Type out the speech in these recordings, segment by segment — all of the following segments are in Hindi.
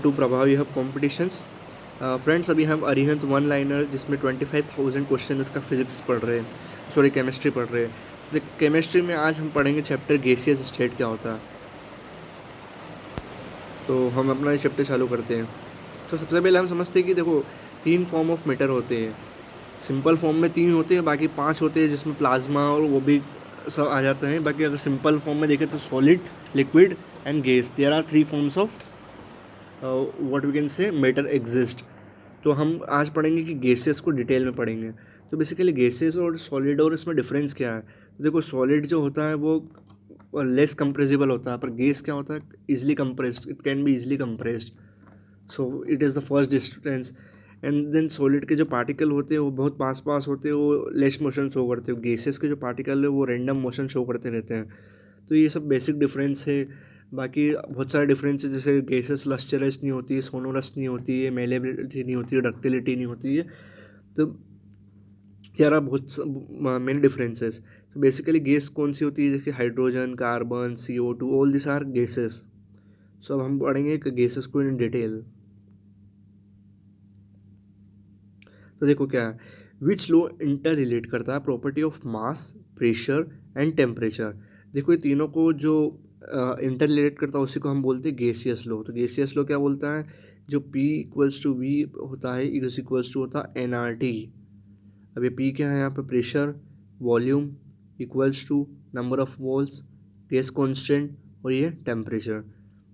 To Prabha we have competitions. Friends, अभी हम अरिहंत वन लाइनर जिसमें 25,000 क्वेश्चन उसका फिजिक्स पढ़ रहे हैं, सॉरी केमिस्ट्री पढ़ रहे हैं। तो केमिस्ट्री में आज हम पढ़ेंगे चैप्टर गैसियस स्टेट क्या होता है। तो हम अपना ये चैप्टर चालू करते हैं। तो सबसे पहले हम समझते हैं कि देखो 3 फॉर्म ऑफ मैटर होते हैं। सिंपल फॉर्म में 3 होते हैं, बाकी 5 होते हैं जिसमें प्लाज्मा और वो भी सब आ जाते हैं। बाकी अगर सिंपल फॉर्म में देखें तो solid, liquid and gas, there are 3 forms of what we can say matter exist. तो हम आज पढ़ेंगे कि गैसेस को डिटेल में पढ़ेंगे। तो बेसिकली गैसेस और सॉलिड और इसमें डिफरेंस क्या है। तो देखो सॉलिड जो होता है वो लेस कंप्रेसिबल होता है, पर गैस क्या होता है, easily compressed, it can be easily compressed. So it is the first distance. And then solid के जो पार्टिकल होते हैं वो बहुत पास पास होते हैं, वो लेस मोशन शो करते हैं। गैसेस के जो पार्टिकल है वो रैंडम मोशन शो करते रहते हैं। तो ये सब बेसिक डिफरेंस है। बाकी बहुत सारे डिफरेंस है, जैसे गैसेस लस्चरस नहीं होती है, सोनोरस नहीं होती है, मेलेबिलिटी नहीं होती है, डक्टिलिटी नहीं होती है। तो देयर आर बहुत मेनी डिफरेंसेस। तो बेसिकली गैस कौन सी होती है, जैसे hydrogen, carbon, CO2, all this are gases. So अब हम पढ़ेंगे गैसेस को इन डिटेल। तो देखो क्या है, विच लॉ इंटर रिलेट करता है property of mass, pressure and temperature. देखो ये तीनों को जो इंटर रिलेट करता है उसी को हम बोलते हैं गैसियस लॉ। तो गैसियस लॉ क्या बोलता है, जो P इक्वल्स टू V होता है इज इक्वल्स टू होता है NRT। अब ये P क्या है यहाँ पे, pressure, volume equals to number of moles, gas constant, और ये टेम्परेचर।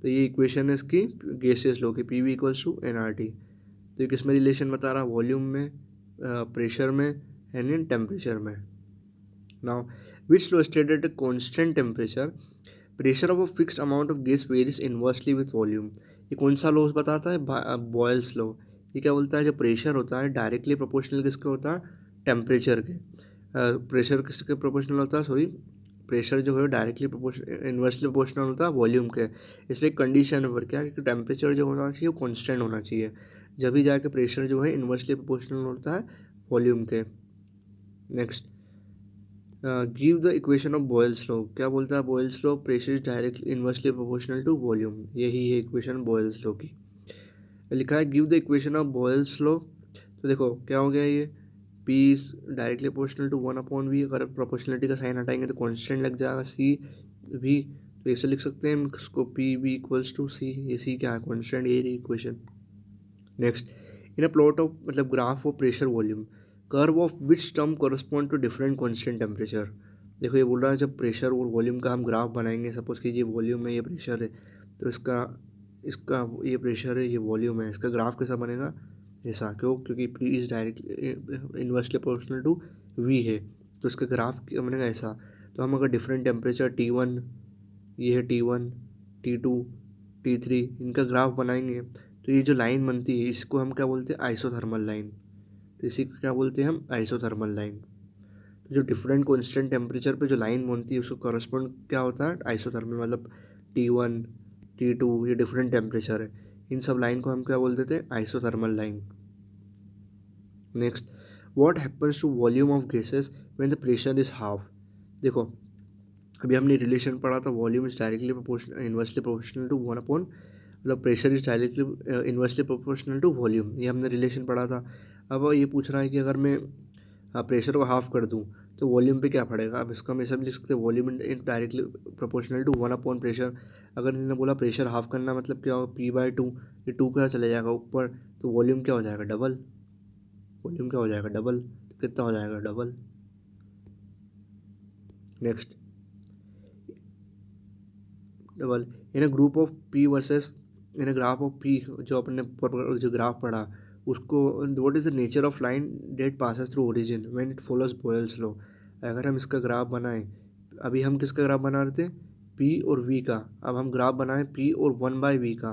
तो ये इक्वेशन है इसकी गैसियस लॉ की, PV इक्वल्स टू NRT। तो ये किस में रिलेशन बता रहा है, वॉल्यूम में, प्रेशर में एंड इन टेम्परेचर में। Now which law stated at constant temperature pressure of a fixed amount of gas varies inversely with volume. ये कौन सा लॉ बताता है, बॉयल्स लॉ। ये क्या बोलता है, जो प्रेशर होता है डायरेक्टली प्रोपोर्शनल किसके होता है, टेम्परेचर के। प्रेशर किसके प्रोपोर्शनल होता है, सॉरी, प्रेशर जो है डायरेक्टली इन्वर्सली प्रोपोर्शनल होता है वॉल्यूम के। इसमें एक कंडीशन है, पर क्या है कि टेम्परेचर जो होना चाहिए वो कांस्टेंट होना चाहिए, जब भी जाके प्रेशर जो है इन्वर्सली प्रोपोर्शनल होता है वॉल्यूम के। Next, give the equation of Boyle's law. क्या बोलता है Boyle's law, pressure is directly inversely proportional to volume. यही है इक्वेशन बॉयल्स लॉ की। लिखा है give the equation of Boyle's law. तो देखो क्या हो गया, ये P directly proportional to 1/V। अगर प्रोपोर्शनलिटी का साइन हटाएंगे तो कॉन्स्टेंट लग जाएगा CV। तो ऐसे लिख सकते हैं हम इसको, PV इक्वल्स टू C। ये C क्या है, कॉन्स्टेंट, ये रही equation. Next, in a plot of मतलब graph of pressure volume curve of which term correspond to different constant temperature. देखो ये बोल रहा है जब प्रेशर और वॉल्यूम का हम ग्राफ बनाएंगे, सपोज कीजिए वॉल्यूम है, ये प्रेशर है, तो इसका इसका ये प्रेशर है, ये वॉल्यूम है, इसका ग्राफ कैसा बनेगा, ऐसा। क्यों, क्योंकि P is directly inversely proportional to V है, तो इसका ग्राफ क्या बनेगा, ऐसा। तो हम अगर डिफरेंट टेम्परेचर T1, ये है T1, T2, T3, इनका ग्राफ बनाएंगे, तो ये जो लाइन बनती है इसको हम क्या बोलते हैं, आइसोथर्मल लाइन। तो इसी को क्या बोलते हैं हम, आइसोथर्मल लाइन। तो जो डिफरेंट कॉन्स्टेंट टेम्परेचर पे जो लाइन बनती है उसको करस्पॉन्ड क्या होता है, आइसोथर्मल। मतलब T1, T2 ये डिफरेंट टेम्परेचर है, इन सब लाइन को हम क्या बोल देते हैं, isothermal line. Next, what happens to volume of gases when the pressure is half. देखो अभी हमने रिलेशन पढ़ा था, volume is directly proportional inversely proportional to 1/, मतलब pressure is directly inversely proportional to volume, ये हमने रिलेशन पढ़ा था। अब ये पूछ रहा है कि अगर मैं प्रेशर को हाफ कर दूं तो वॉल्यूम पे क्या पड़ेगा। अब इसका हम ऐसा भी लिख सकते हैं, volume in directly proportional to 1/, pressure. अगर इन्होंने बोला प्रेशर हाफ करना मतलब क्या होगा, P/2, ये 2 क्या चले जाएगा ऊपर, तो वॉल्यूम क्या हो जाएगा, डबल। वॉल्यूम क्या हो जाएगा, डबल। तो कितना हो जाएगा, double. Next, double in a group of P versus in a graph of P, जो अपने जो ग्राफ पढ़ा उसको, what is the nature of line date passes through origin when it follows Boyle's law. अगर हम इसका ग्राफ बनाएं, अभी हम किसका ग्राफ बना रहे थे, P और V का। अब हम ग्राफ बनाएं P और 1/V का,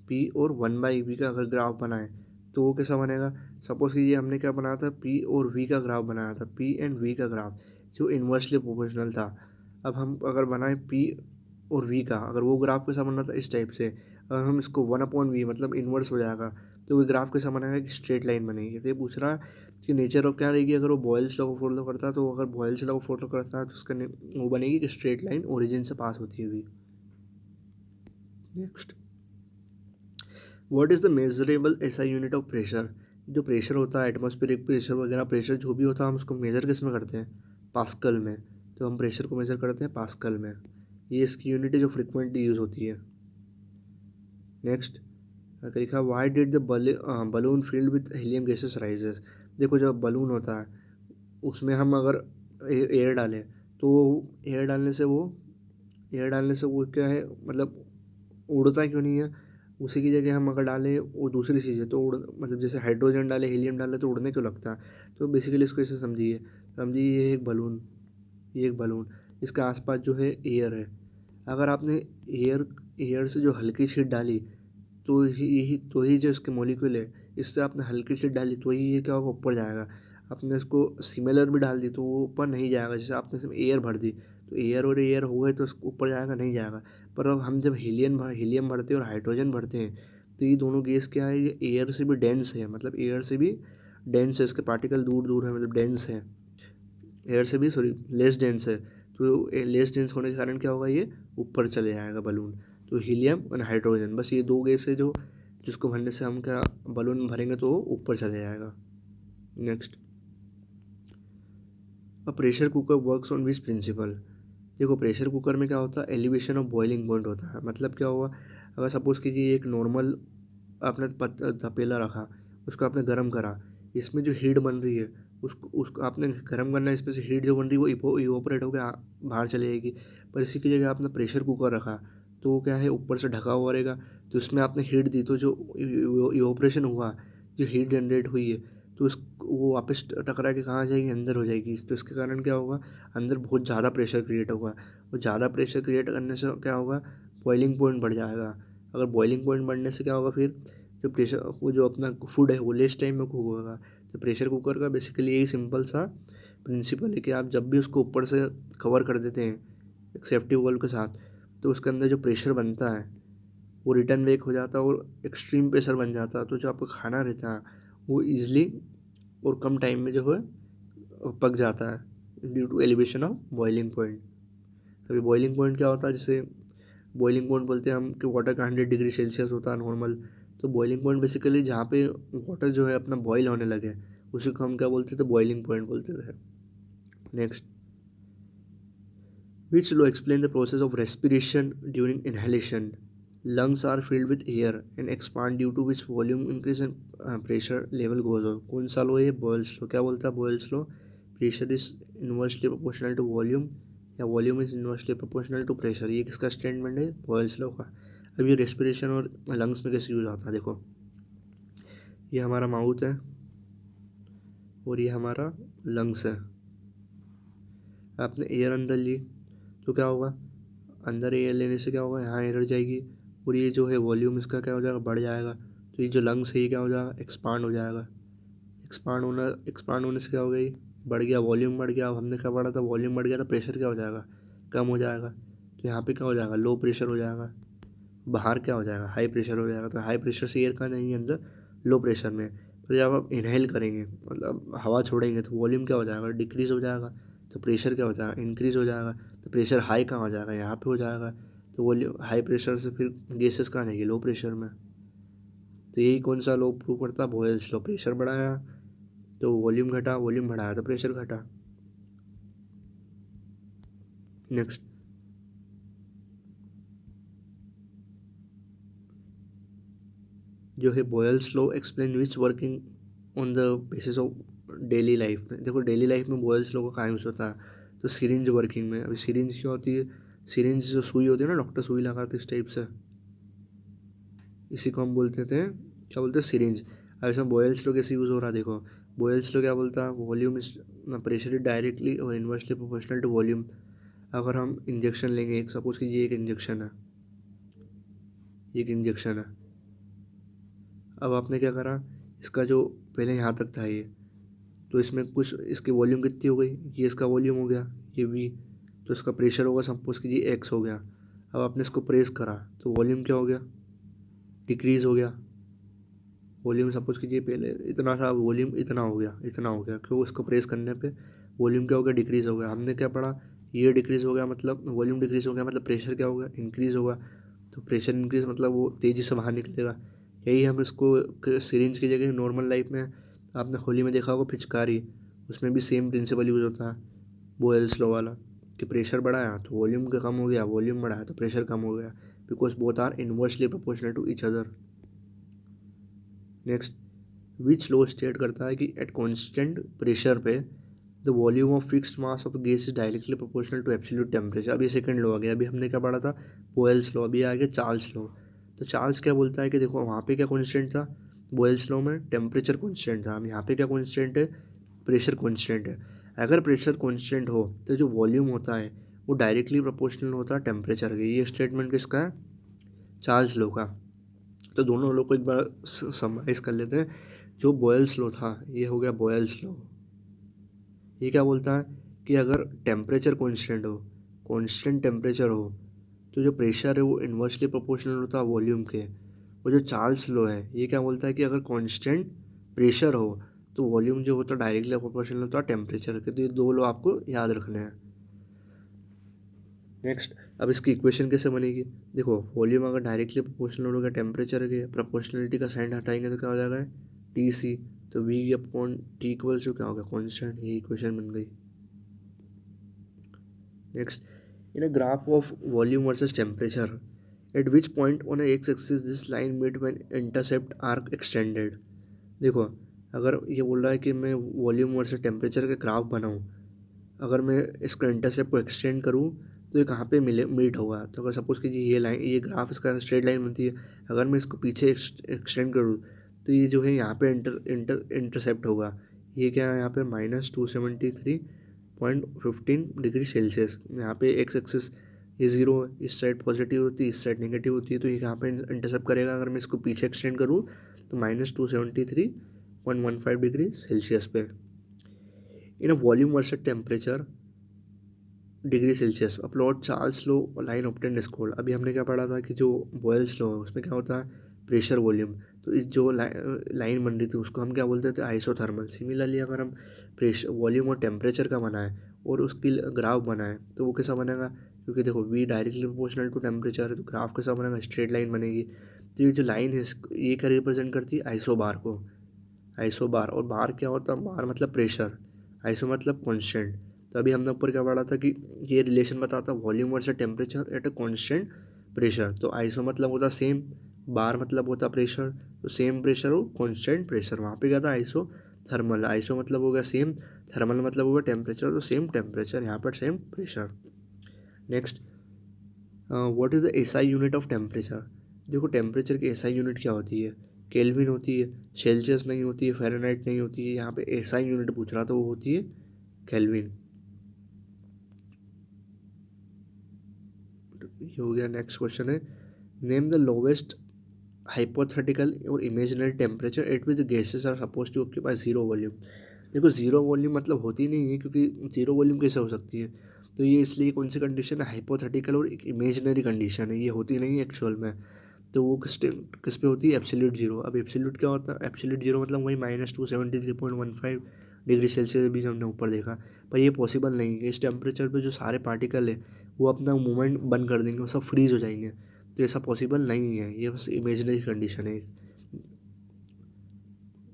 P और 1/V का अगर ग्राफ बनाएं तो वो कैसा बनेगा। सपोज कीजिए हमने क्या बनाया था, P और V का ग्राफ बनाया था, P एंड V का ग्राफ जो इन्वर्सली प्रोपोर्शनल था। अब हम अगर बनाएं P और V का, अगर वो ग्राफ कैसा बन रहा था, इस टाइप से, अगर हम इसको 1/V मतलब इन्वर्स हो जाएगा, तो वो ग्राफ कैसा बनेगा, कि स्ट्रेट लाइन बनेगी। तो ये पूछ रहा है कि नेचर ऑफ क्या रहेगी, अगर वो बॉयल्स लॉ को फॉलो करता है, तो अगर बॉयल्स लॉ को फॉलो करता है तो उसका वो बनेगी कि स्ट्रेट लाइन ओरिजिन से पास होती हुई। Next, what is the measurable SI unit of pressure? जो प्रेशर होता है एटमॉस्फेरिक प्रेशर वगैरह प्रेशर जो भी होता है हम उसको मेज़र किस में करते हैं? पास्कल में। तो हम प्रेशर को मेज़र करते हैं पास्कल में। ये इसकी यूनिट है जो फ्रिक्वेंटली यूज़ होती है। नेक्स्ट लिखा why did the balloon filled with helium gases rises? देखो जब बलून होता है उसमें हम अगर एयर डालें तो एयर डालने से वो क्या है मतलब उड़ता क्यों नहीं है? उसी की जगह हम अगर डालें वो दूसरी चीज़ है तो उड़ मतलब जैसे हाइड्रोजन डाले हीलियम डाले तो उड़ने क्यों लगता है? तो बेसिकली इसको ऐसे समझिए ये एक बलून इसके आसपास जो है एयर है। अगर आपने एयर एयर से जो हल्की शीट डाली तो ही जो इसके मॉलिक्यूल है इससे आपने हल्की शीट डाली तो ही ये क्या होगा ऊपर जाएगा। आपने इसको सिमिलर भी डाल दी तो वो ऊपर नहीं जाएगा। जैसे आपने इसमें एयर भर दी तो एयर और एयर हो गए तो ऊपर जाएगा नहीं जाएगा। पर अब हम जब हीलियम भरते हैं और हाइड्रोजन भरते हैं तो ये दोनों गैस क्या है ये एयर से भी डेंस है मतलब एयर से भी डेंस है। इसके पार्टिकल दूर दूर है मतलब डेंस है। एयर से भी सॉरी लेस डेंस है। तो लेस डेंस होने के कारण क्या होगा ये ऊपर चले जाएगा बलून। तो हीलियम और हाइड्रोजन बस ये दो गैस है जो जिसको भरने से हम क्या बलून भरेंगे तो वो ऊपर चले जाएगा। Next a pressure cooker works on which principle? देखो प्रेशर कुकर में क्या होता है एलिवेशन ऑफ बॉइलिंग पॉइंट होता है। मतलब क्या हुआ अगर सपोज़ कीजिए एक नॉर्मल आपने तपेला रखा उसको आपने गर्म करा इसमें जो हीट बन रही है उसको उसको आपने गर्म करना है इसमें से हीट जो बन रही है वो इवोपरेट होकर बाहर चली जाएगी। पर इसी की जगह आपने प्रेशर कुकर रखा तो वो क्या है ऊपर से ढका हुआ रहेगा। तो उसमें आपने हीट दी तो जो इवोपरेशन हुआ जो हीट जनरेट हुई है तो उस वो वापस टकरा के कहाँ जाएगी अंदर हो जाएगी। तो इसके कारण क्या होगा अंदर बहुत ज़्यादा प्रेशर क्रिएट होगा। और ज़्यादा प्रेशर क्रिएट करने से क्या होगा बॉइलिंग पॉइंट बढ़ जाएगा। अगर बॉइलिंग पॉइंट बढ़ने से क्या होगा फिर जो प्रेशर वो जो अपना फूड है वो लेस टाइम में कुक होगा। तो प्रेशर कुकर का बेसिकली यही सिंपल सा प्रिंसिपल है कि आप जब भी उसको ऊपर से कवर कर देते हैं एक सेफ्टी वॉल्व के साथ तो उसके अंदर जो प्रेशर बनता है वो रिटर्न बैक हो जाता है और एक्सट्रीम प्रेशर बन जाता है। तो जो आपका खाना रहता है वो ईजिली और कम टाइम में जो है पक जाता है due to elevation of boiling point. अभी बॉइलिंग पॉइंट क्या होता है जैसे बॉइलिंग पॉइंट बोलते हैं हम कि वाटर का 100 डिग्री सेल्सियस होता है नॉर्मल। तो बॉइलिंग पॉइंट बेसिकली जहाँ पे वाटर जो है अपना बॉयल होने लगे उसी को हम क्या बोलते थे बॉइलिंग पॉइंट बोलते थे। Next which low explain the process of respiration during inhalation? lungs are filled with air and expand due to which volume increase and pressure level goes on? कौन सा लो है बॉयल्स लो? क्या बोलता है Boyle's law? Pressure is inversely proportional to volume या volume is inversely proportional to pressure. ये किसका स्टेटमेंट है बॉयल्स लो का। अब ये रेस्पिरेशन और लंग्स में कैसे यूज आता है देखो ये हमारा माउथ है और ये हमारा लंग्स है। आपने एयर अंदर ली तो क्या होगा अंदर एयर लेने से क्या होगा यहाँ एयर जाएगी और ये जो है वॉल्यूम इसका क्या हो जाएगा बढ़ जाएगा। तो ये जो लंग्स है ये क्या हो जाएगा एक्सपांड हो जाएगा। एक्सपांड होने से क्या हो गई बढ़ गया वॉल्यूम बढ़ गया। अब हमने क्या पढ़ा था वॉल्यूम बढ़ गया तो प्रेशर क्या हो जाएगा कम हो जाएगा। तो यहाँ पे क्या हो जाएगा लो प्रेशर हो जाएगा। बाहर क्या हो जाएगा हाई प्रेशर हो जाएगा। तो हाई प्रेशर से एयर कहाँ जाएंगे अंदर लो प्रेशर में। तो जब आप इनहेल करेंगे मतलब हवा छोड़ेंगे तो वॉल्यूम क्या हो जाएगा डिक्रीज़ हो जाएगा। तो प्रेशर क्या हो जाएगा इंक्रीज़ हो जाएगा। तो प्रेशर हाई कहाँ हो जाएगा यहाँ पे हो जाएगा। तो वॉल्यूम हाई प्रेशर से फिर गैसेस कहाँ जाएगी लो प्रेशर में। तो यही कौन सा लो प्रूव करता है बॉयल्स लो। प्रेशर बढ़ाया तो वॉल्यूम घटा वॉल्यूम बढ़ाया तो प्रेशर घटा। नेक्स्ट जो है Boyle's law explain which working on the basis of daily life में। देखो डेली लाइफ में बॉयल्स लॉ का कहाँ यूज़ होता है तो सिरिंज वर्किंग में। अभी सिरिंज क्या होती है सिरिंज जो सुई होती है ना डॉक्टर सुई लगाते इस टाइप से इसी को हम बोलते थे क्या बोलते हैं सिरिंज। अब इसमें बॉयल्स लॉ कैसे यूज़ हो रहा है देखो बॉयल्स लॉ क्या बोलता है volume is pressure is directly और इन्वर्सली प्रोपोर्शनल टू वॉल्यूम। अगर हम इंजेक्शन लेंगे एक सपोज कीजिए एक इंजेक्शन है। अब आपने क्या करा इसका जो पहले यहाँ तक था ये तो इसमें कुछ इसकी वॉल्यूम कितनी हो गई ये इसका वॉल्यूम हो गया ये भी। तो इसका प्रेशर होगा सपोज कीजिए एक्स हो गया। अब आपने इसको प्रेस करा तो वॉल्यूम क्या हो गया डिक्रीज़ हो गया। वॉल्यूम सपोज कीजिए पहले इतना था वॉल्यूम इतना हो गया क्यों उसको प्रेस करने पे वॉल्यूम क्या हो गया डिक्रीज़ हो गया। हमने क्या पढ़ा ये डिक्रीज़ हो गया मतलब वॉल्यूम डिक्रीज़ हो गया मतलब प्रेशर क्या होगा इंक्रीज़ होगा। तो प्रेशर इंक्रीज मतलब वो तेज़ी से बाहर निकलेगा यही हम इसको सिरिंज की जगह नॉर्मल लाइफ में आपने होली में देखा होगा पिचकारी, उसमें भी सेम प्रिंसिपल यूज होता है बोयल्स लॉ वाला, कि प्रेशर बढ़ाया तो वॉल्यूम का कम हो गया, वॉल्यूम बढ़ाया तो प्रेशर कम हो गया, because both are inversely proportional to each other. Next, which law state करता है कि एट कॉन्स्टेंट प्रेशर पे the volume of fixed mass of gas is directly proportional to absolute temperature. अभी सेकंड लॉ आ गया, अभी हमने क्या पढ़ा था बॉयल्स लॉ, अभी आ गया चार्ल्स लॉ। तो चार्ल्स क्या बोलता है कि देखो वहाँ पे क्या कॉन्स्टेंट था, बॉयल्स लॉ में टेम्परेचर कॉन्स्टेंट था, हम यहाँ पे क्या कॉन्स्टेंट है, प्रेशर कॉन्स्टेंट है। अगर प्रेशर कॉन्स्टेंट हो तो जो वॉल्यूम होता है वो डायरेक्टली प्रोपोर्शनल होता है टेम्परेचर के। ये स्टेटमेंट किसका है, चार्ल्स लॉ का। तो दोनों लॉ को एक बार समराइज कर लेते हैं। जो बॉयल्स लॉ था ये हो गया बॉयल्स लॉ, ये क्या बोलता है कि अगर टेम्परेचर कांस्टेंट हो, कांस्टेंट टेम्परेचर हो, तो जो प्रेशर है वो इन्वर्सली प्रोपोर्शनल होता है वॉल्यूम के। और जो चार्ल्स लॉ है ये क्या बोलता है कि अगर कांस्टेंट प्रेशर हो तो वॉल्यूम जो होता है डायरेक्टली प्रोपोर्शनल होता है टेम्परेचर के। तो ये दो लॉ आपको याद रखने हैं। नेक्स्ट, अब इसकी इक्वेशन कैसे बनेगी, देखो वॉल्यूम अगर डायरेक्टली प्रोपोर्शनल होगा टेम्परेचर के, प्रोपोर्शनलिटी का साइन हटाएंगे तो क्या हो जाएगा टी सी, तो V upon T equals to क्या होगा कॉन्स्टेंट, ये इक्वेशन बन गई। Next, in a graph of volume versus temperature at which point on X axis this line meet when intercept are extended. देखो अगर ये बोल रहा है कि मैं वॉल्यूम वर्सेस टेम्परेचर का ग्राफ बनाऊँ, अगर मैं इसका इंटरसेप्ट को एक्सटेंड करूँ तो ये कहाँ पे मिले मीट होगा। तो अगर सपोज़ कीजिए ये लाइन, ये ग्राफ इसका स्ट्रेट लाइन बनती है, अगर मैं इसको पीछे एक्सटेंड करूँ तो ये जो है यहाँ पे इंटरसेप्ट होगा। ये क्या है यहाँ पे -273.15 डिग्री सेल्सियस। यहाँ पे एक्स एक्सिस ये ज़ीरो, इस साइड पॉजिटिव होती है, इस साइड नेगेटिव होती है, तो ये यहाँ पे इंटरसेप्ट करेगा। अगर मैं इसको पीछे एक्सटेंड करूँ तो -273.15 डिग्री सेल्सियस पे। In a volume versus temperature degree Celsius a plot Charles law line obtain score. अभी हमने क्या पढ़ा था कि जो बॉयल्स लो है उसमें क्या होता है प्रेशर वॉल्यूम, तो इस जो लाइन बन रही थी उसको हम क्या बोलते थे आइसोथर्मल। सिमिलरली अगर हम प्रेशर वॉल्यूम और टेम्परेचर का बनाए और उसकी ग्राफ बनाए तो वो कैसा बनेगा, क्योंकि देखो V directly proportional to temperature है तो ग्राफ कैसा बनेगा, स्ट्रेट लाइन बनेगी। तो ये जो लाइन है ये क्या रिप्रेजेंट करती है आइसो बार को, आइसो बार। और बार क्या होता है, बार मतलब प्रेशर, आइसो मतलब कॉन्स्टेंट। तो अभी हमने ऊपर क्या पढ़ा था कि ये रिलेशन बताता है volume versus temperature at a constant pressure. तो आइसो मतलब होता सेम, बार मतलब होता प्रेशर, तो सेम प्रेशर हो कॉन्स्टेंट प्रेशर। वहाँ पे क्या था आइसो थर्मल, आइसो मतलब हो गया सेम, थर्मल मतलब होगा टेम्परेचर, तो सेम टेम्परेचर यहाँ पर same pressure. Next, what is the SI unit of temperature. देखो टेम्परेचर की एसआई यूनिट क्या होती है, केल्विन होती है, सेल्सियस नहीं होती है, फ़ारेनहाइट नहीं होती है। यहाँ पे एसआई यूनिट पूछ रहा था, वो होती है केल्विन। ये हो गया। नेक्स्ट क्वेश्चन है, name the lowest hypothetical or imaginary temperature at which gases are suppose to occupy zero volume. देखो जीरो वॉल्यूम मतलब होती नहीं है, क्योंकि जीरो वॉल्यूम कैसे हो सकती है, तो ये इसलिए कौन सी कंडीशन है, हाइपोथेटिकल और एक इमेजिनरी कंडीशन है, ये होती नहीं है एक्चुअल में। तो वो किस पे होती है, एब्सोल्यूट जीरो। अब एब्सोल्यूट क्या होता है, एब्सोल्यूट जीरो मतलब वही -273.15 डिग्री सेल्सियस भी हमने ऊपर देखा। पर ये पॉसिबल नहीं है, इस टेम्परेचर पे जो सारे पार्टिकल है वो अपना मूवमेंट बंद कर देंगे, वो सब फ्रीज हो जाएंगे। तो ऐसा पॉसिबल नहीं है, ये बस इमेजिनरी कंडीशन है।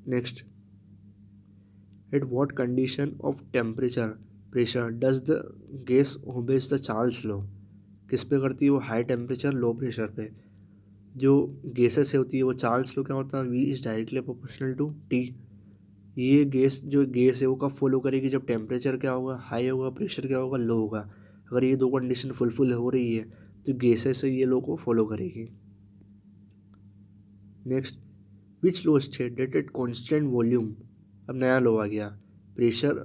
Next, at what condition of temperature pressure does the gas obeys the Charles law. किस पे करती है वो, हाई टेम्परेचर लो प्रेशर पे। जो गैसेस से होती है वो चार्ल्स लॉ क्या होता है, V is directly proportional to T. ये गैस जो गैस है वो कब फॉलो करेगी, जब टेम्परेचर क्या होगा हाई होगा, प्रेशर क्या होगा लो होगा। अगर ये दो कंडीशन फुलफिल हो रही है तो गैसेस से ये लो को फॉलो करेगी। Next, which law state that at constant volume. अब नया लो आ गया, pressure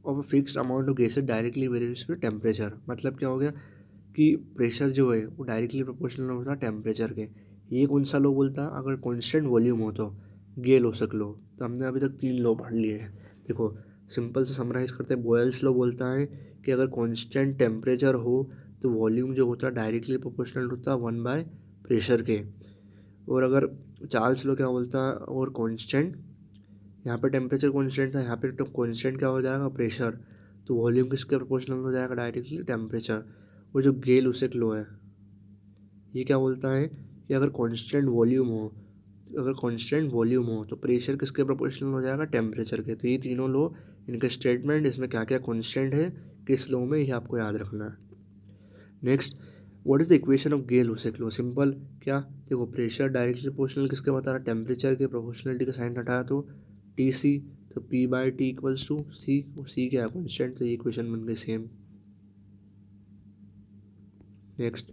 of a fixed amount of gases directly varies with temperature. मतलब क्या हो गया कि प्रेशर जो है वो डायरेक्टली प्रोपोर्शनल होता है टेम्परेचर के। ये कौन सा लो बोलता है, अगर कांस्टेंट वॉल्यूम हो तो गेल हो सक लो। तो हमने अभी तक 3 लो पढ़ लिए हैं। देखो सिंपल से समराइज करते हैं, बॉयल्स लो बोलता है कि अगर कांस्टेंट टेम्परेचर हो तो वॉल्यूम जो होता है डायरेक्टली प्रोपोर्शनल होता है 1/प्रेशर के। और अगर चार्ल्स लो क्या बोलता है, और कांस्टेंट, यहाँ पे टेम्परेचर कांस्टेंट था, यहाँ पे तो कांस्टेंट क्या हो जाएगा प्रेशर, तो वॉल्यूम किसके प्रोपोर्शनल हो जाएगा डायरेक्टली टेम्परेचर। और जो गेल उसेक लो है ये क्या बोलता है कि अगर कांस्टेंट वॉल्यूम हो अगर कांस्टेंट वॉल्यूम हो तो प्रेशर किसके प्रोपोर्शनल हो जाएगा, टेम्परेचर के। तो ये तीनों लॉ, इनके स्टेटमेंट, इसमें क्या क्या कांस्टेंट है किस लॉ में, ये आपको याद रखना है। Next, what is the equation of Gay Lussac law. Simple, क्या देखो प्रेशर डायरेक्टली प्रोपोर्शनल किसके बता रहा, टेम्परेचर के, प्रोपोर्शनलिटी का साइन हटाया तो टी सी, तो P by T equals to C, C क्या है कांस्टेंट, तो ये इक्वेशन बन गई सेम। नेक्स्ट,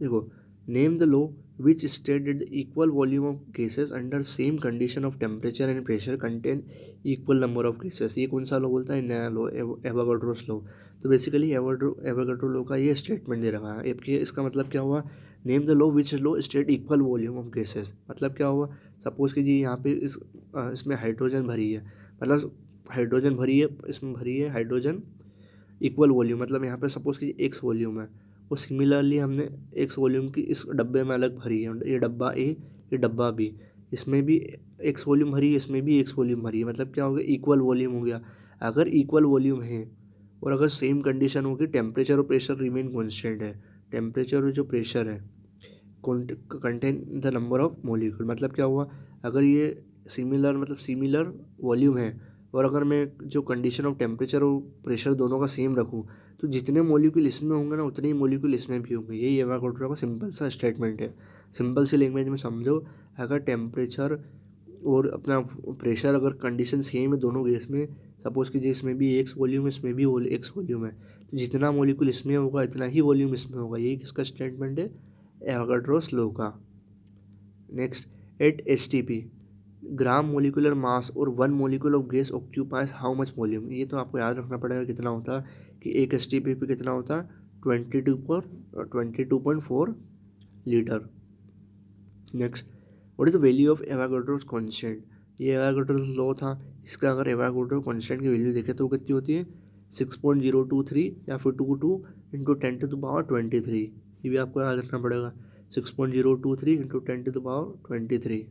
देखो name the law which state that the equal volume of gases under same condition of temperature and pressure contain equal number of gases. ये कौन सा लॉ बोलता है, नया लॉ, एवोगाड्रोस लॉ। तो बेसिकली एवोगाड्रो लॉ का ये स्टेटमेंट दे रखा है। इसका मतलब क्या हुआ, name the law which law state equal volume of gases. मतलब क्या हुआ, सपोज कीजिए यहाँ पे इसमें हाइड्रोजन भरी है, मतलब हाइड्रोजन भरी है, इसमें भरी है हाइड्रोजन इक्वल वॉल्यूम, मतलब यहाँ पे सपोज कीजिए एक्स वॉल्यूम है, और सिमिलरली हमने एक्स वॉल्यूम की इस डब्बे में अलग भरी है, ये डब्बा ए, ये डब्बा बी, इसमें भी एक्स वॉल्यूम भरी है, इसमें भी एक्स वॉल्यूम भरी है। मतलब क्या हो गया, इक्वल वॉल्यूम हो गया। अगर इक्वल वॉल्यूम है और अगर सेम कंडीशन होगी, टेम्परेचर और प्रेशर रिमेन कॉन्स्टेंट है, टेम्परेचर और जो प्रेशर है contain the number of molecule. मतलब क्या हुआ, अगर ये सिमिलर, मतलब सिमिलर वॉल्यूम है, और अगर मैं जो कंडीशन ऑफ टेम्परेचर और प्रेशर दोनों का सेम रखूँ, तो जितने मोलिक्यूल इसमें होंगे ना, उतने ही मोलिक्यूल इसमें भी होंगे। यही एवोगाड्रो का सिंपल सा स्टेटमेंट है। सिंपल सी लैंग्वेज में समझो, अगर टेम्परेचर और अपना प्रेशर अगर कंडीशन सेम है दोनों गैस में, सपोज कीजिए इसमें भी एक्स वॉल्यूम है, इसमें भी एक्स वॉल्यूम है, तो जितना मोलिक्यूल इसमें होगा इतना ही वॉल्यूम इसमें होगा। यही किसका स्टेटमेंट है, एवोगाड्रोस लॉ का। Next, at STP gram molecular mass or 1 molecule of gas occupies how much volume. ये तो आपको याद रखना पड़ेगा कितना होता है, कि एक एसटीपी पे कितना होता है, 22.4 litre. Next, what is the value of Avogadro's constant. ये एवोगाड्रोस लॉ था, इसका अगर एवोगाड्रो कांस्टेंट की वैल्यू देखें तो कितनी होती है, 6.023 या फिर 22 इंटू 10⁻23। ये भी आपको याद रखना पड़ेगा, 6.023 into 10⁻23।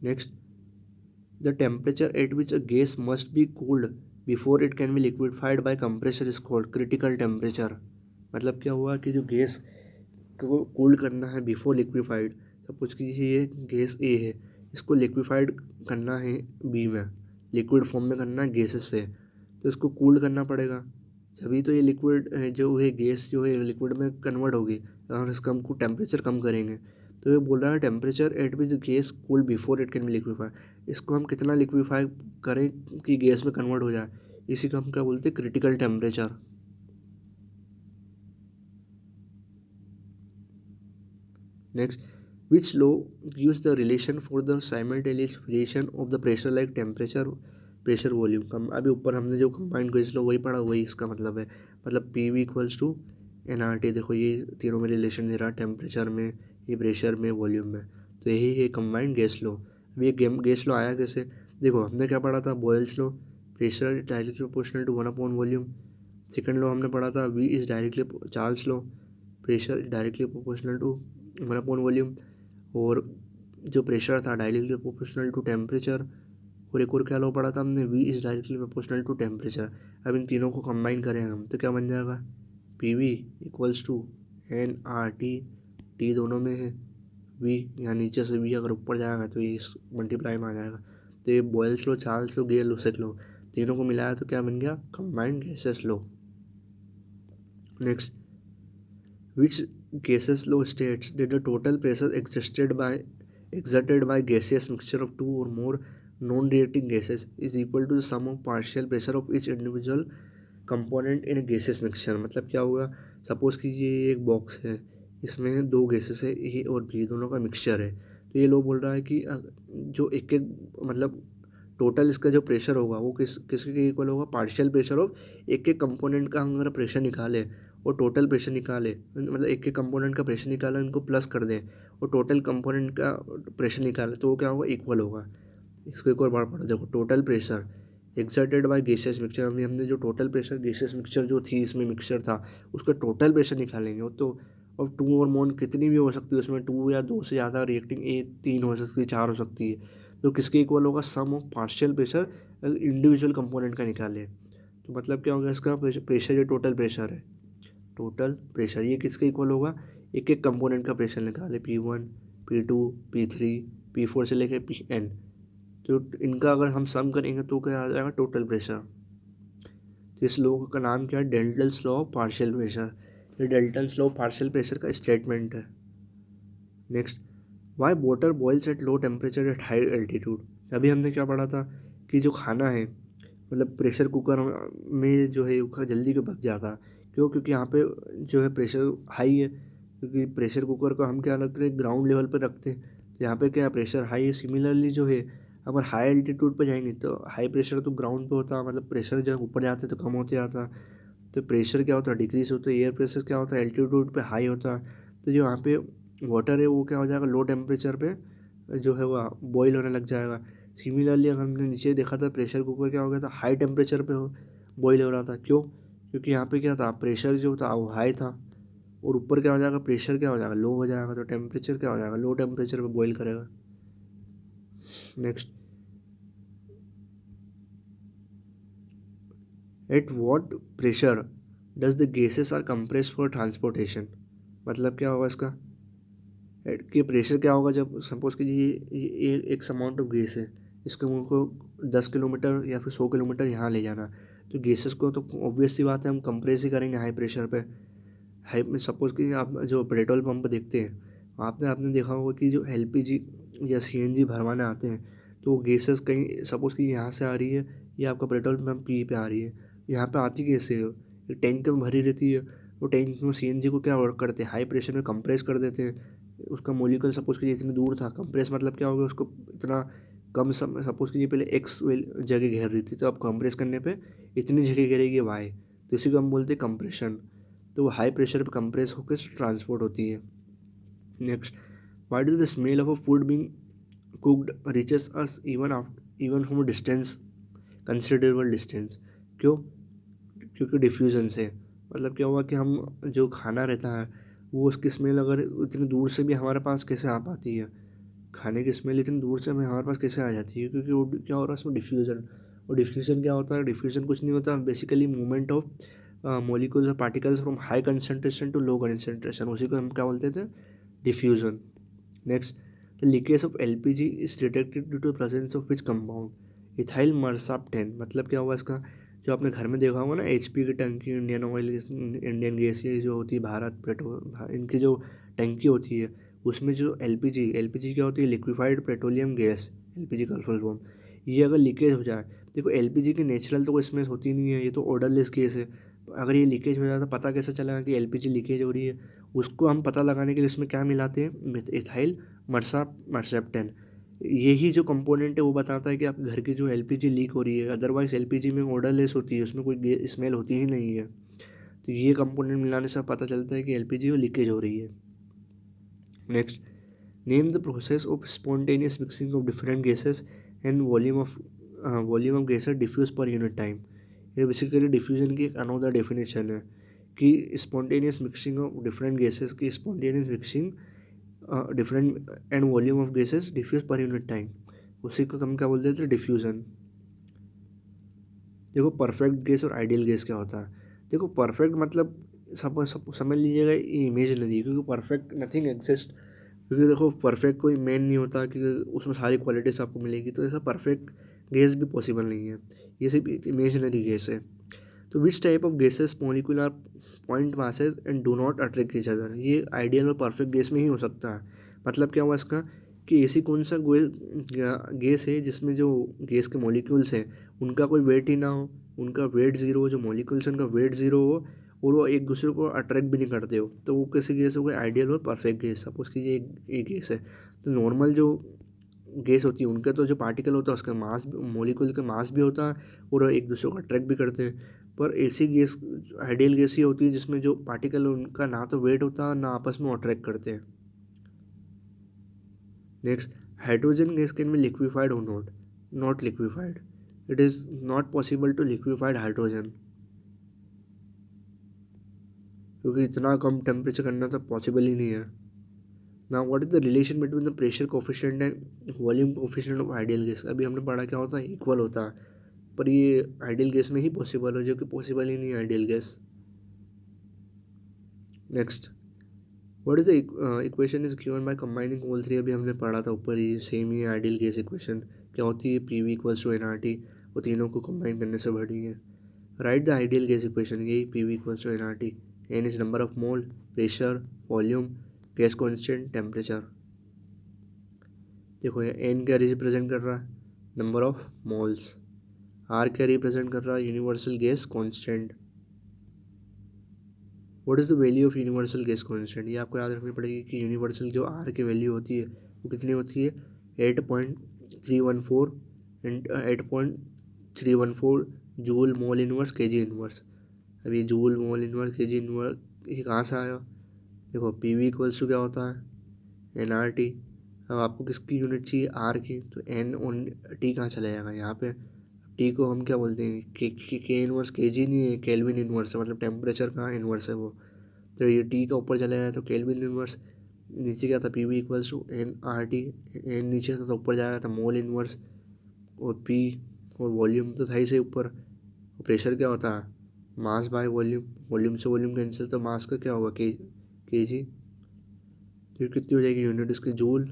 Next, the temperature at which a gas must be cooled before it can be liquefied by compressor is called critical temperature। मतलब क्या हुआ कि जो गैस को कूल्ड करना है बिफोर लिक्विफाइड, सपोज कीजिए ये गैस ए है, इसको लिक्विफाइड करना है बी में, लिक्विड फॉर्म में करना है गैसेस से, तो इसको कूल्ड करना पड़ेगा, जभी तो ये लिक्विड जो है गैस जो है लिक्विड में कन्वर्ट होगी, और इसका हमको टेम्परेचर कम करेंगे। तो ये बोल रहा है temperature at which gas cool before it can B liquefy. इसको हम कितना लिक्विफाई करें कि गैस में कन्वर्ट हो जाए, इसी को हम क्या बोलते हैं, critical temperature. Next, which law gives the relation for the simultaneous variation of the pressure like temperature pressure volume. कम अभी ऊपर हमने जो कंबाइंड गैस लॉ वही पढ़ा, वही इसका मतलब है। मतलब P V equals to N R T. देखो ये तीनों में रिलेशन दे रहा है, टेम्परेचर में, ये प्रेशर में, वॉल्यूम में। तो यही है कंबाइंड गैस लॉ। अब ये गैस लॉ आया कैसे, देखो हमने क्या पढ़ा था, Boyle's law, pressure directly proportional to 1 upon volume. Second law हमने पढ़ा था V is directly, Charles law, pressure directly proportional to 1 upon volume. और जो प्रेशर था डायरेक्टली प्रोपोर्शनल टू टेम्परेचर। और एक और क्या लॉ पढ़ा था हमने, V is directly proportional to temperature. अब इन तीनों को कंबाइन करें हम तो क्या बन जाएगा, P V equals to N R T, T दोनों में है, वी यहाँ नीचे से वी अगर ऊपर जाएगा तो ये इस मल्टीप्लाई में आ जाएगा। तो ये Boyle's law, Charles law, Gay Lussac law, तीनों को मिलाया तो क्या बन गया, combined gases law. Next, which gases law states that the total pressure exerted by gaseous mixture of two or more non-reacting gases is equal to the sum of partial pressure of each individual component in a gaseous mixture। मतलब क्या होगा, सपोज कीजिए ये एक बॉक्स है, इसमें दो गैसेस है ए और बी, दोनों का मिक्सचर है। तो ये लोग बोल रहा है कि जो एक एक मतलब टोटल इसका जो प्रेशर होगा वो किसके इक्वल होगा, पार्शियल प्रेशर ऑफ एक एक कंपोनेंट का। हम अगर प्रेशर निकाले और टोटल प्रेशर निकाले, मतलब एक एक कंपोनेंट का प्रेशर निकाला, इनको प्लस कर दें और टोटल कंपोनेंट का प्रेशर निकाले, तो वो क्या होगा, इक्वल होगा। इसको एक और बार पढ़ो, देखो total pressure exerted by gaseous mixture. हमने जो टोटल प्रेशर गैसियस मिक्सचर जो थी, इसमें मिक्सचर था, उसका टोटल प्रेशर निकालेंगे। वो तो अब टू और मोन कितनी भी हो सकती है उसमें, टू या दो से ज़्यादा रिएक्टिंग ए 3 हो सकती है, 4 हो सकती है। तो किसके इक्वल होगा, sum of partial pressure individual component का निकाले। तो मतलब क्या होगा इसका, प्रेशर जो टोटल प्रेशर है, टोटल प्रेशर ये किसके इक्वल होगा, एक एक कंपोनेंट का प्रेशर निकाले, P1 P2 P3 P4 से लेकर Pn, तो इनका अगर हम सम करेंगे तो क्या आ जाएगा, टोटल प्रेशर। तो इस लॉ का नाम क्या है, Dalton's law of partial pressure. ये Dalton's law of partial pressure का स्टेटमेंट है। Next, why water boils at low temperature at high altitude. अभी हमने क्या पढ़ा था कि जो खाना है मतलब प्रेशर कुकर में जो है वो जल्दी के पक जाता है, क्यों, क्योंकि यहाँ पे जो है प्रेशर हाई है, क्योंकि प्रेशर कुकर को हम क्या रखते हैं, ग्राउंड लेवल पर रखते हैं, तो यहाँ पे क्या प्रेशर हाई है। सिमिलरली जो है अगर हाई एल्टीट्यूड पर जाएंगे तो हाई प्रेशर तो ग्राउंड पे होता है, मतलब प्रेशर जब ऊपर जाते तो कम होते जाता, तो प्रेशर क्या होता है, डिक्रीज होता है। एयर प्रेशर क्या होता है, एल्टीट्यूड पे हाई होता है, तो जो यहाँ पे वाटर है वो क्या हो जाएगा, लो टेम्परेचर पे जो है वो बॉईल होने लग जाएगा। सिमिलरली अगर हमने नीचे देखा था प्रेशर कुकर क्या हो गया था, हाई टेम्परेचर पे हो बॉईल हो रहा था, क्यों, क्योंकि यहाँ पे क्या था, प्रेशर जो था वो हाई था, और ऊपर क्या हो जाएगा, प्रेशर क्या हो जाएगा, लो हो जाएगा, तो टेम्परेचर क्या हो जाएगा, लो टेम्परेचर पे बॉईल करेगा। Next, at what pressure does the gases are compressed for transportation. मतलब क्या होगा इसका, कि प्रेशर क्या होगा जब सपोज कीजिए ये एक अमाउंट ऑफ गैस है, इसको उनको 10 किलोमीटर या फिर 100 किलोमीटर यहाँ ले जाना, तो गैसेस को तो ऑब्वियस सी बात है हम कंप्रेस ही करेंगे हाई प्रेशर पे। हाई सपोज कि आप जो पेट्रोल पंप देखते हैं, आपने आपने देखा होगा कि जो एलपीजी या सीएनजी भरवाने आते हैं, तो वो गैसेस कहीं सपोज कि यहाँ से आ रही है, या आपका पेट्रोल पंप पी पे आ रही है, यहाँ पे आती कैसे है, एक टैंक में भरी रहती है, वो टैंक में सीएनजी को क्या वर्क करते हैं, हाई प्रेशर में कंप्रेस कर देते हैं। उसका मोलिक्यूल सपोज कीजिए इतनी दूर था, कंप्रेस मतलब क्या होगा, उसको इतना कम सपोज कीजिए पहले एक्स जगह घेर रही थी, तो अब कंप्रेस करने पे इतनी जगह घेरेगी वाई, तो इसी को हम बोलते हैं कंप्रेशन। तो वो हाई प्रेशर पे कंप्रेस होकर ट्रांसपोर्ट होती है। Next, why do the smell of a food being cooked reaches us even from distance, considerable distance. क्यों, क्योंकि डिफ्यूज़न से, मतलब क्या हुआ कि हम जो खाना रहता है वो उसकी स्मेल अगर इतनी दूर से भी हमारे पास कैसे आ पाती है, खाने की स्मेल इतनी दूर से हमें हमारे पास कैसे आ जाती है, क्योंकि वो क्या हो रहा है उसमें डिफ्यूज़न। और डिफ्यूज़न क्या होता है, डिफ्यूज़न कुछ नहीं होता, बेसिकली मूवमेंट ऑफ मोलिकुल्स और particles from high concentration to low concentration, उसी को हम क्या बोलते थे, diffusion. Next, the leakage of LPG is detected due to presence of which compound, ethyl mercaptan. मतलब क्या हुआ इसका, जो आपने घर में देखा होगा ना एचपी की टंकी, इंडियन ऑयल, इंडियन गैस, ये जो होती है भारत पेट्रोल, इनकी जो टंकी होती है उसमें जो एलपीजी क्या होती है, लिक्विफाइड पेट्रोलियम गैस, एलपीजी का फुल फॉर्म। ये अगर लीकेज हो जाए, देखो एलपीजी की नेचुरल तो कोई स्मेल होती नहीं है, ये तो ऑर्डरलेस गैस है। अगर ये लीकेज हो जाए तो पता कैसे चलेगा कि एलपीजी लीकेज हो रही है, उसको हम पता लगाने के लिए इसमें क्या मिलाते हैं, इथाइल मर्सेप्टेन। यही जो कंपोनेंट है वो बताता है कि आपके घर की जो एलपीजी लीक हो रही है, अदरवाइज एलपीजी में ऑर्डरलेस होती है, उसमें कोई स्मेल होती ही नहीं है। तो ये कंपोनेंट मिलाने से पता चलता है कि एलपीजी में लीकेज हो रही है। Next, name the process of spontaneous mixing of different gases and volume of gases diffuse per unit time. ये बेसिकली डिफ्यूजन की एक अनदर डेफिनेशन है कि spontaneous mixing of different gases की spontaneous mixing different and volume of gases diffuse per unit time, उसी को हम क्या बोलते थे, डिफ्यूज़न। देखो परफेक्ट गैस और आइडियल गैस क्या होता है। देखो परफेक्ट मतलब सब समझ लीजिएगा ये इमेजिनरी, क्योंकि परफेक्ट नथिंग एग्जिस्ट, क्योंकि देखो परफेक्ट कोई मेन नहीं होता कि उसमें सारी क्वालिटीज आपको मिलेगी, तो ऐसा परफेक्ट गैस भी पॉसिबल नहीं है, ये सिर्फ एक इमेजिनरी गैस है। तो which type of gases molecular point masses and do not attract each other, ये आइडियल और परफेक्ट गैस में ही हो सकता है। मतलब क्या हुआ इसका, कि ऐसी कौन सा गैस है जिसमें जो गैस के मॉलिक्यूल्स हैं उनका कोई वेट ही ना हो, उनका वेट ज़ीरो हो, जो मॉलिक्यूल्स हैं उनका वेट ज़ीरो हो, और वो एक दूसरे को अट्रैक्ट भी नहीं करते हो, तो वो कैसी गैस हो गई, आइडियल और परफेक्ट गैस। सपोज कीजिए एक गैस है, तो नॉर्मल जो गैस होती है उनका तो जो पार्टिकल होता है उसका मास, मॉलिक्यूल का मास भी होता है, और एक दूसरे को अट्रैक्ट भी करते हैं। पर ऐसी गैस आइडियल गैस ही होती है जिसमें जो पार्टिकल है उनका ना तो वेट होता है ना आपस में अट्रैक्ट करते हैं। Next, hydrogen gas can be liquefied और not liquefied, it is not possible to liquefied hydrogen, क्योंकि इतना कम टेम्परेचर करना तो पॉसिबल ही नहीं है। Now what is the relation between the pressure coefficient and volume coefficient of ideal gas. अभी हमने पढ़ा क्या होता है, इक्वल होता है, पर ये आइडियल गैस में ही पॉसिबल हो, जो कि पॉसिबल ही नहीं है ideal gas. Next, what is the equation is given by combining all three. अभी हमने पढ़ा था ऊपर ही, सेम ही आइडियल गैस इक्वेशन क्या होती है, P V equals to N R T, वो तीनों को कंबाइन करने से बढ़ी है। Right the ideal gas equation, यही P V equals to N R T. N is number of mole, pressure, volume, gas constant, temperature. देखो ये एन क्या रिप्रेजेंट कर रहा है, नंबर ऑफ मोल्स। आर क्या रिप्रेजेंट कर रहा है, universal gas constant. What is the value of universal gas constant, ये आपको याद रखनी पड़ेगी कि यूनिवर्सल जो आर की वैल्यू होती है वो कितनी होती है, 8.314 एंड 8.314 जूल मोल इनवर्स के जी इनवर्स। अभी जूल मोल इनवर्स के जी इनवर्स ये कहाँ से आया, देखो पी वी इक्वल्स टू क्या होता है, एन आर टी। अब आपको किसकी यूनिट चाहिए, आर की, तो एन ऑन टी कहाँ चला जाएगा यहाँ पे, टी को हम क्या बोलते हैं, के इनवर्स के जी नहीं है, केल्विन इनवर्स है, मतलब टेम्परेचर का इनवर्स है वो। तो ये टी का ऊपर चला जाए तो केल्विन इनवर्स, नीचे क्या था P V equals to N R T, N नीचे था तो ऊपर जाएगा था मोल इनवर्स, और पी और वॉल्यूम तो था ही से ऊपर। प्रेशर क्या होता है, मास बाय वॉल्यूम, वॉल्यूम से वॉल्यूम कैंसिल, तो मास का क्या होगा, के जी। तो ये कितनी हो जाएगी यूनिट इसकी, जूल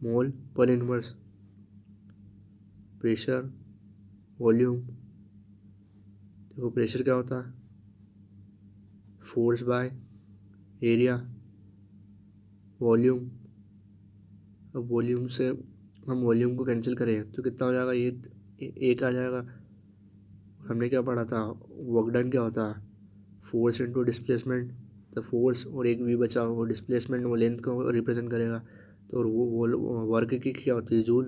मोल पर इनवर्स। प्रेशर, वॉल्यूम, देखो प्रेशर क्या होता है, फोर्स बाय एरिया, वॉल्यूम। अब वॉल्यूम से हम वॉल्यूम को कैंसिल करें तो कितना हो जाएगा, ये एक आ जाएगा। हमने क्या पढ़ा था, वर्क डन क्या होता है, फोर्स इनटू डिस्प्लेसमेंट। तो फोर्स और एक भी बचा, वो डिस्प्लेसमेंट वो लेंथ को रिप्रेजेंट करेगा, तो वो वर्क की क्या होती है, जूल।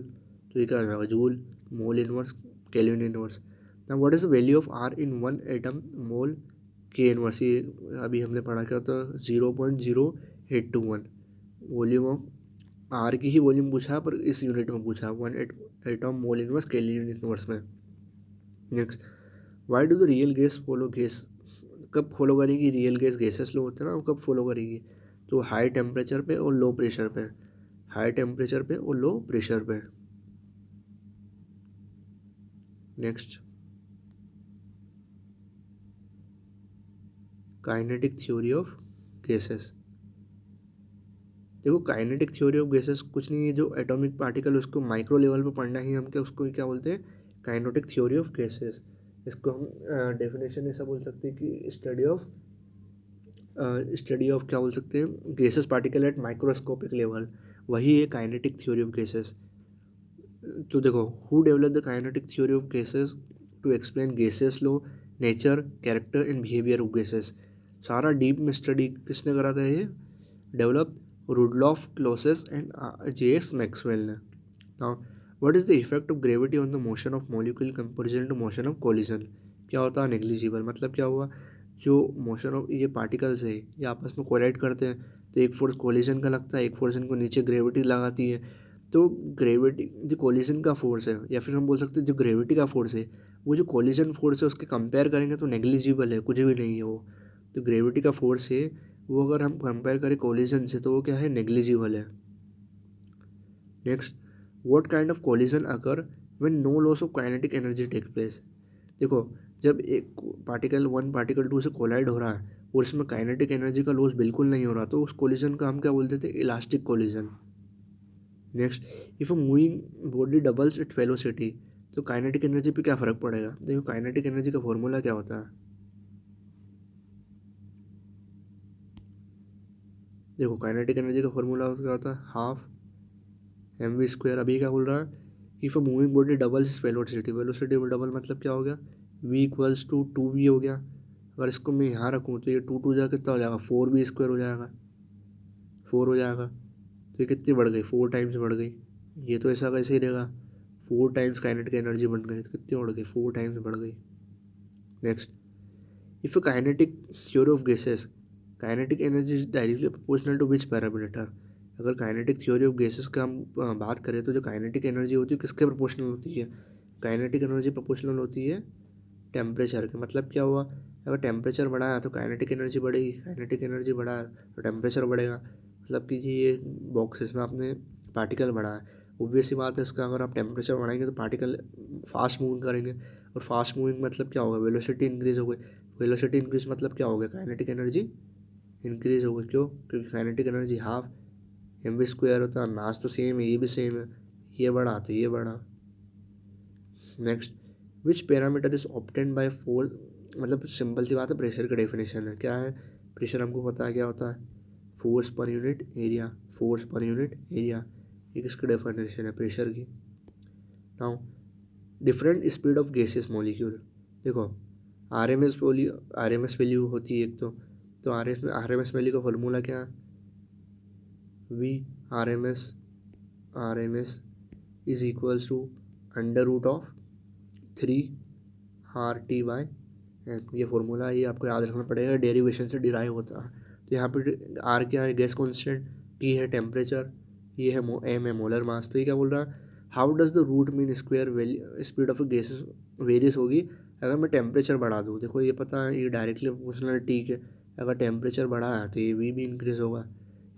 तो ये क्या हो जाएगा, joule mole inverse kelvin inverse. Now what is the value of R in one atm mole के इनवर्स, ये अभी हमने पढ़ा क्या होता है, 0.0821। वॉल्यूम ऑफ आर की ही वॉल्यूम पूछा पर इस यूनिट में पूछा, one atm mole inverse kelvin inverse में। Next, why do the real gas follow gas, कब फॉलो करेगी रियल गैस, गैसेस लो होते हैं ना, वो कब फॉलो करेगी, तो हाई टेम्परेचर पे और लो प्रेशर पे, हाई टेम्परेचर पे और लो प्रेशर पे। Next, kinetic theory of gases. देखो काइनेटिक थ्योरी ऑफ गैसेस कुछ नहीं है, जो एटॉमिक पार्टिकल उसको माइक्रो लेवल पे पढ़ना ही हम क्या, उसको क्या बोलते हैं, काइनेटिक थ्योरी ऑफ गैसेस। इसको हम डेफिनेशन ऐसा बोल सकते हैं कि स्टडी ऑफ क्या बोल सकते हैं, gases particle at microscopic level, वही है काइनेटिक थ्योरी ऑफ गैसेस। तो देखो, who develop the kinetic theory of gases to explain gases law, nature, character and behaviour of gases. सारा डीप में स्टडी किसने करा था ये, develop Rudolf Clausius and J S Maxwell ने। Now what is the effect of gravity on the motion of molecule comparison to motion of collision. क्या होता है नेग्लिजिबल, मतलब क्या हुआ, जो मोशन ऑफ ये पार्टिकल्स है ये आपस में कोलाइड करते हैं, तो एक फोर्स कोलिजन का लगता है, एक फोर्स इनको नीचे ग्रेविटी लगाती है। तो ग्रेविटी जो कोलिजन का फोर्स है, या फिर हम बोल सकते हैं जो ग्रेविटी का फोर्स है, वो जो कोलिजन फोर्स है उसके कंपेयर करेंगे तो नेग्लिजिबल है, कुछ भी नहीं है वो। तो ग्रेविटी का फोर्स है वो अगर हम कंपेयर करें कोलिजन से तो वो क्या है, नेग्लिजिबल है। Next, what kind of collision occur when no loss of kinetic energy take place. देखो, जब एक पार्टिकल वन पार्टिकल टू से कोलाइड हो रहा है और इसमें काइनेटिक एनर्जी का लॉस बिल्कुल नहीं हो रहा, तो उस कोलिजन का हम क्या बोलते थे, elastic collision. Next, if a moving body doubles it velocity, तो काइनेटिक एनर्जी पे क्या फ़र्क पड़ेगा। देखो काइनेटिक एनर्जी का फॉर्मूला क्या होता है, देखो काइनेटिक एनर्जी का फॉर्मूला क्या होता है, हाफ एम वी स्क्वायर। अभी क्या बोल रहा है, if a moving body doubles velocity, velocity double मतलब क्या हो गया, V equals to two V हो गया। अगर इसको मैं यहाँ रखूँ तो ये टू टू जा कितना हो जाएगा, फोर वी स्क्वायर हो जाएगा, फोर हो जाएगा। तो ये कितनी बढ़ गई, फोर टाइम्स बढ़ गई। ये तो ऐसा कैसे ही रहेगा, फोर टाइम्स काइनेटिक एनर्जी बढ़ गई, तो कितनी बढ़ गई, फोर टाइम्स बढ़ गई। Next, if a kinetic theory of gases, kinetic energy is directly proportional to which parameter. अगर काइनेटिक थ्योरी ऑफ गैसेस का हम बात करें तो जो काइनेटिक एनर्जी होती है किसके प्रोपोर्शनल होती है, काइनेटिक एनर्जी प्रोपोर्शनल होती है टेम्परेचर के। मतलब क्या हुआ, अगर टेम्परेचर बढ़ा है तो काइनेटिक एनर्जी बढ़ेगी, काइनेटिक एनर्जी बढ़ा है तो टेम्परेचर बढ़ेगा। मतलब कि ये बॉक्सेस में आपने पार्टिकल बढ़ा है ऑब्वियस सी बात है, इसका अगर आप टेम्परेचर बढ़ाएंगे तो पार्टिकल फास्ट मूविंग करेंगे, और फास्ट मूविंग मतलब क्या होगा, वेलोसिटी इंक्रीज हो गई। वेलोसिटी इंक्रीज मतलब क्या होगा, काइनेटिक एनर्जी इंक्रीज होगी। क्यों? क्योंकि काइनेटिक एनर्जी हाफ mv² होता है। मास तो सेम है, ये भी सेम है, ये बढ़ा तो ये बढ़ा। Next, which parameter is obtained by force, मतलब सिंपल सी बात है, प्रेशर का डेफिनेशन है। क्या है प्रेशर, हमको पता है क्या होता है, force per unit area. Force per unit area, ये किसकी डेफिनेशन है, प्रेशर की। Now different speed of gases molecule. देखो आर एम एस वैल्यू होती है एक तो आर एम एस वैल्यू का फॉर्मूला क्या है, V R M S is equals to √3 RT/m। ये फॉर्मूला ये आपको याद रखना पड़ेगा, डेरिवेशन से डिराइव होता है। तो यहाँ पे आर क्या है, गैस कॉन्स्टेंट, टी है टेम्परेचर, ये है एम है मोलर मास। तो ये क्या बोल रहा है, how does the root mean square speed of gases varies होगी अगर मैं टेम्परेचर बढ़ा दूँ। देखो ये पता है, ये डायरेक्टली प्रोपोर्शनल टी के, अगर टेम्परेचर बढ़ा है तो ये वी भी इंक्रीज होगा।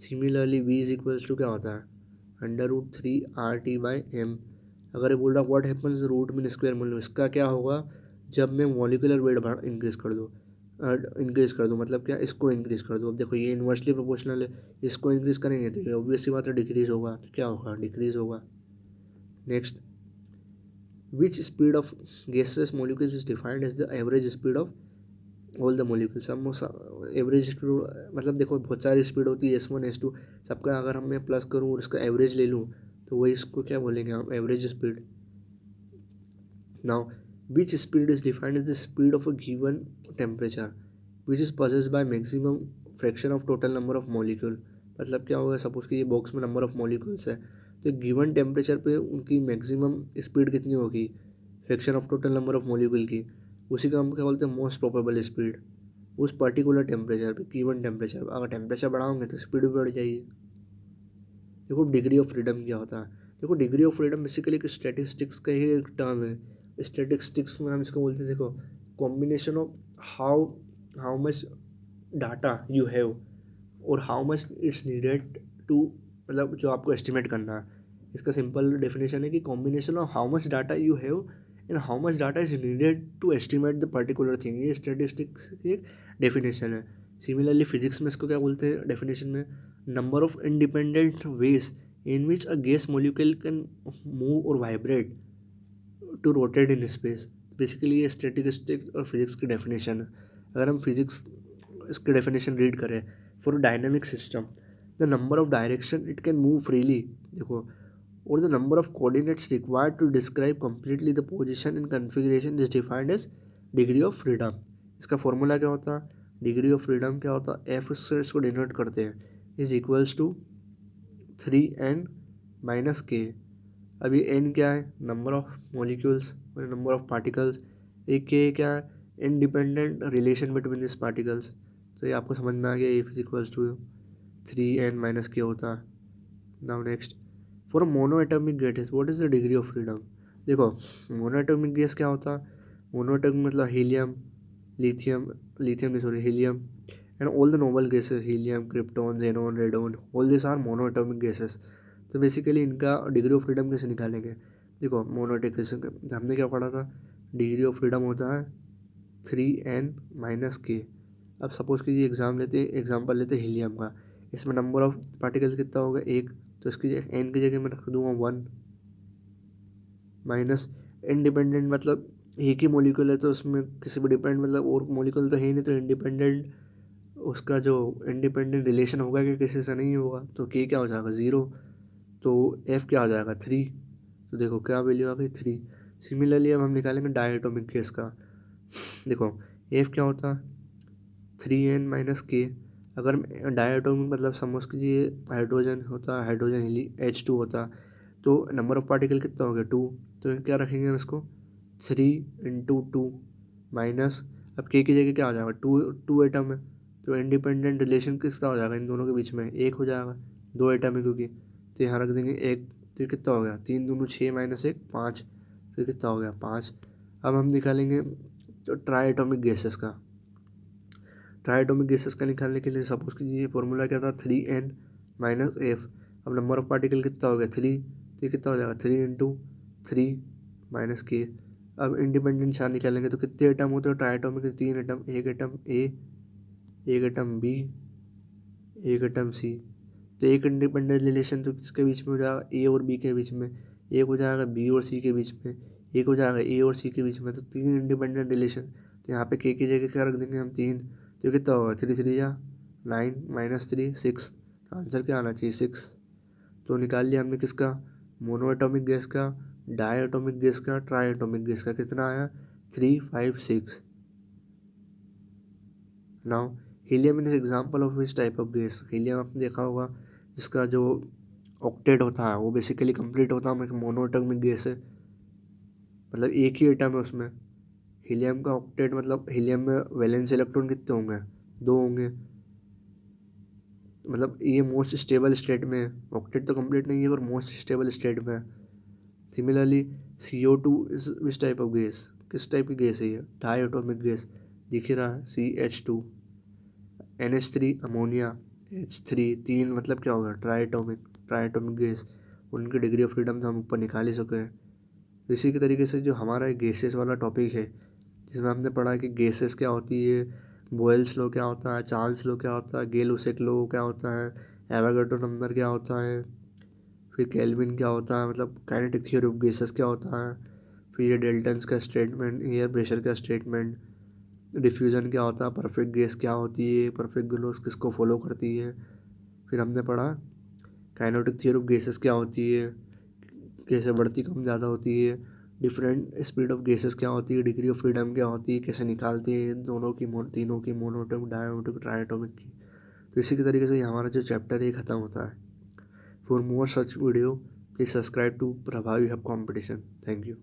Similarly V is equals to क्या होता है, √3 RT/m। अगर ये बोल रहा what happens root mean square, मतलब इसका क्या होगा जब मैं मॉलिकुलर वेट इंक्रीज कर दूँ, मतलब क्या, इसको इंक्रीज कर दूँ। अब देखो ये इन्वर्सली प्रोपोर्शनल है, इसको इंक्रीज करेंगे तो ये ऑब्वियसली बात है डिक्रीज होगा, तो क्या होगा, डिक्रीज होगा। Next, which speed of gases molecules is defined as the average speed of all the molecules. सब एवरेज स्पीड मतलब देखो बहुत सारी स्पीड होती है, S1 S2 सबका, अगर हम मैं प्लस करूँ और इसका एवरेज ले लूँ तो वही इसको क्या बोलेंगे हम, average speed. Now which speed is defined as the speed of a given temperature which is possessed by maximum fraction of total number of molecule. मतलब क्या होगा, सपोज कि ये बॉक्स में नंबर ऑफ मॉलिक्यूल्स है, तो गिवन टेम्परेचर पे उनकी मैक्सिमम स्पीड कितनी होगी, fraction of total number of molecule की, उसी का हम क्या बोलते हैं, मोस्ट प्रोबेबल स्पीड। उस पर्टिकुलर टेम्परेचर पे, गिवन टेम्परेचर, अगर टेम्परेचर बढ़ाओगे तो स्पीड भी बढ़ जाएगी। देखो डिग्री ऑफ फ्रीडम क्या होता है, देखो डिग्री ऑफ फ्रीडम बेसिकली एक स्टैटिस्टिक्स का ही एक टर्म है। स्टैटिस्टिक्स में हम इसको बोलते हैं, देखो combination of how how much data you have और how much it's needed to, मतलब जो आपको एस्टिमेट करना है। इसका सिंपल डेफिनेशन है कि combination of how much data you have and how much data is needed to estimate the particular thing. ये स्टैटिस्टिक्स की एक डेफिनेशन है। सिमिलरली फिजिक्स में इसको क्या बोलते हैं डेफिनेशन में, number of independent ways in which a gas molecule can move और vibrate to rotate in space. Basically ये स्टैटिस्टिक्स और फिजिक्स की डेफिनेशन है। अगर हम फिजिक्स इसकी डेफिनेशन रीड करें, for dynamic system the number of direction it can move freely, देखो, और the number of coordinates required to describe completely the position and configuration is defined as degree of freedom. इसका फॉर्मूला क्या होता है, डिग्री ऑफ फ्रीडम क्या होता है, एफ से इसको डिनोट करते हैं, is equals to 3n - k। अब ये एन क्या है, नंबर ऑफ मॉलिक्यूल्स और नंबर ऑफ पार्टिकल्स, एक के क्या है, independent relation between this particles. तो ये आपको समझ में आ गया, F is equals to 3n - k होता है। Now next, for mono atomic gas what is the degree of freedom. देखो मोनो एटॉमिक गैस क्या होता है, मोनो एटॉमिक मतलब हीलियम, लिथियम, लिथियम नहीं sorry helium and all the noble gases, helium, krypton, xenon, radon, all this are mono atomic gases. तो बेसिकली इनका डिग्री ऑफ फ्रीडम कैसे निकालेंगे, देखो मोनोटिक हमने क्या पढ़ा था, डिग्री ऑफ फ्रीडम होता है 3n - k। अब सपोज कीजिए एग्जाम्पल लेते हीलियम का, इसमें नंबर ऑफ पार्टिकल्स कितना होगा, एक, तो इसकी एन की जगह मैं रख दूंगा 1 माइनस इंडिपेंडेंट, मतलब एक ही मॉलिक्यूल है तो उसमें किसी भी डिपेंड, मतलब और मॉलिक्यूल तो है ही नहीं, तो इंडिपेंडेंट उसका जो इंडिपेंडेंट रिलेशन होगा कि किसी से नहीं होगा, तो के क्या हो जाएगा 0, तो एफ क्या आ जाएगा 3। तो देखो क्या वैल्यू आ गई 3। सिमिलरली अब हम निकालेंगे डायटोमिक गैस का, देखो एफ क्या होता है 3n - k। अगर डायटोमिक मतलब समझ कीजिए हाइड्रोजन होता है, हाइड्रोजन H2 होता, तो नंबर ऑफ पार्टिकल कितना हो गया 2, तो क्या रखेंगे हम इसको 3 × 2 माइनस, अब के की जगह क्या आ जाएगा 2 एटम है, तो इंडिपेंडेंट रिलेशन किसका हो जाएगा इन दोनों के बीच में, एक हो जाएगा, 2 एटम है क्योंकि, तो यहाँ रख देंगे एक, तो कितना हो गया 3 दूनी 6 - 1 5, फिर कितना हो गया 5। अब हम निकालेंगे तो ट्राई एटॉमिक गैसेस का, ट्राई एटॉमिक गैसेस का निकालने के लिए सपोज कीजिए फॉर्मूला क्या था 3n - f। अब नंबर ऑफ पार्टिकल कितना हो गया 3, तो ये कितना हो जाएगा 3 × 3 माइनस के। अब इंडिपेंडेंट चार्ज निकालेंगे तो कितने एटम होते हैं ट्राइएटॉमिक के? 3 एटम, एक एटम ए, एक एटम बी, एक एटम सी। तो एक इंडिपेंडेंट रिलेशन तो किसके बीच में हो जाएगा? ए और बी के बीच में। एक हो जाएगा बी और सी के बीच में, एक हो जाएगा ए और सी के बीच में। तो 3 इंडिपेंडेंट रिलेशन। तो यहाँ पे के की जगह क्या रख देंगे हम? 3। तो कितना होगा? 3 3 या 9 माइनस 3 6। आंसर क्या आना चाहिए? 6। तो निकाल लिया हमने किसका? मोनो एटॉमिक गैस का, डाई एटॉमिक गैस का, ट्राई एटॉमिक गैस का। कितना आया? 3 5 6। Now helium is example of which type of gas? Helium आपने देखा होगा जिसका जो ऑक्टेट होता है वो बेसिकली कंप्लीट होता है, मोनो एटॉमिक गैस है, मतलब एक ही एटम है उसमें। हीलियम का ऑक्टेट मतलब हीलियम में वैलेंस इलेक्ट्रॉन कितने होंगे? 2 होंगे, मतलब ये मोस्ट स्टेबल स्टेट में है। ऑक्टेट तो कंप्लीट नहीं है पर मोस्ट स्टेबल स्टेट में है। Similarly CO2 is which type of gas? किस टाइप की गैस है ये? डाई एटॉमिक गैस, दिख ही रहा है CH2। NH3 अमोनिया, H3 3 मतलब क्या होगा? Try atomic gas. उनकी डिग्री ऑफ फ्रीडम तो हम ऊपर निकाल ही सके हैं। तो इसी के तरीके से जो हमारा गैसेस वाला टॉपिक है जिसमें हमने पढ़ा कि गैसेस क्या होती है, बॉयल्स लॉ क्या होता है, चार्ल्स लॉ क्या होता है, गेल-लीौस लॉ क्या होता है, एवोगाड्रो नंबर क्या होता है, फिर केल्विन क्या होता है, मतलब काइनेटिक थ्योरी ऑफ गैसेस क्या होता है, फिर ये डेल्टन्स का स्टेटमेंट, एयर प्रेशर का स्टेटमेंट, डिफ्यूज़न क्या होता है, परफेक्ट गैस क्या होती है, परफेक्ट गैस किसको फॉलो करती है। फिर हमने पढ़ा काइनेटिक थ्योरी ऑफ गैसेस क्या होती है, कैसे बढ़ती कम ज़्यादा होती है, डिफरेंट स्पीड ऑफ गैसेस क्या होती है, डिग्री ऑफ फ्रीडम क्या होती है, कैसे निकालती है इन दोनों की, तीनों की, मोनोएटॉमिक, डायएटॉमिक, ट्राइएटॉमिक की। तो इसी के तरीके से हमारा जो चैप्टर है ख़त्म होता है। For more such video please subscribe to Prabhavi hub competition. Thank you.